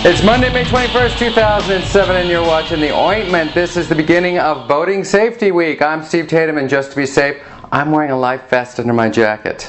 It's Monday, May 21st, 2007, and you're watching The Ointment. This is the beginning of Boating Safety Week. I'm Steve Tatham, and just to be safe, I'm wearing a life vest under my jacket.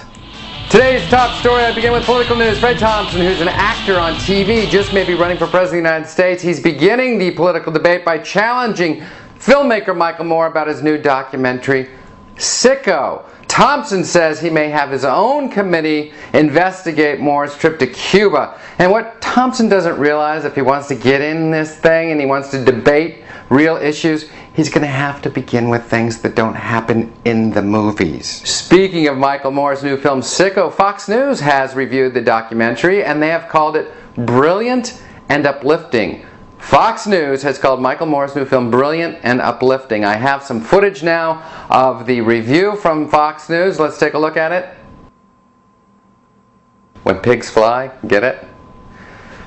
Today's top story, I begin with political news. Fred Thompson, who's an actor on TV, just may be running for President of the United States. He's beginning the political debate by challenging filmmaker Michael Moore about his new documentary, Sicko. Thompson says he may have his own committee investigate Moore's trip to Cuba. And what Thompson doesn't realize, if he wants to get in this thing and he wants to debate real issues, he's going to have to begin with things that don't happen in the movies. Speaking of Michael Moore's new film Sicko, Fox News has reviewed the documentary and they have called it brilliant and uplifting. Fox News has called Michael Moore's new film brilliant and uplifting. I have some footage now of the review from Fox News. Let's take a look at it. When pigs fly, get it?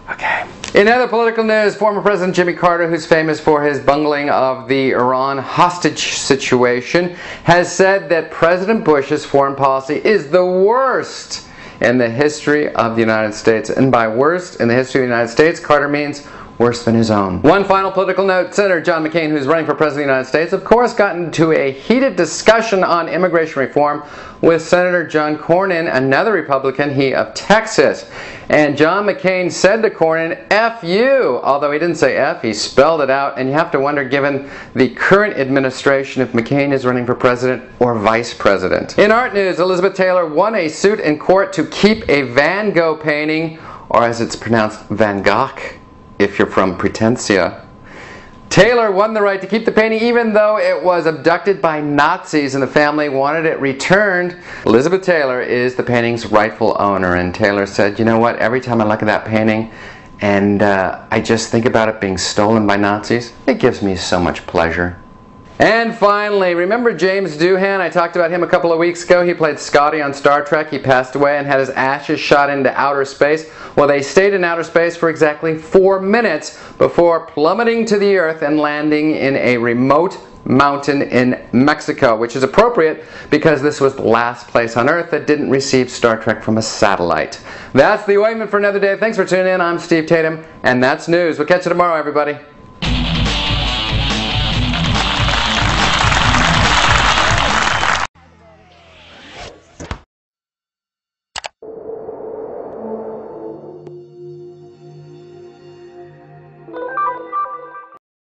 Okay. In other political news, former President Jimmy Carter, who's famous for his bungling of the Iran hostage situation, has said that President Bush's foreign policy is the worst in the history of the United States. And by worst in the history of the United States, Carter means worse than his own. One final political note, Senator John McCain, who's running for President of the United States, of course got into a heated discussion on immigration reform with Senator John Cornyn, another Republican, he of Texas. And John McCain said to Cornyn, F you, although he didn't say F, he spelled it out, and you have to wonder, given the current administration, if McCain is running for president or vice president. In art news, Elizabeth Taylor won a suit in court to keep a Van Gogh painting, or as it's pronounced, Van Gogh, if you're from Pretensia. Taylor won the right to keep the painting even though it was abducted by Nazis and the family wanted it returned. Elizabeth Taylor is the painting's rightful owner, and Taylor said, you know what, every time I look at that painting and I just think about it being stolen by Nazis, it gives me so much pleasure. And finally, remember James Doohan? I talked about him a couple of weeks ago. He played Scotty on Star Trek. He passed away and had his ashes shot into outer space. Well, they stayed in outer space for exactly 4 minutes before plummeting to the earth and landing in a remote mountain in Mexico, which is appropriate because this was the last place on Earth that didn't receive Star Trek from a satellite. That's The Ointment for another day. Thanks for tuning in. I'm Steve Tatham, and that's news. We'll catch you tomorrow, everybody.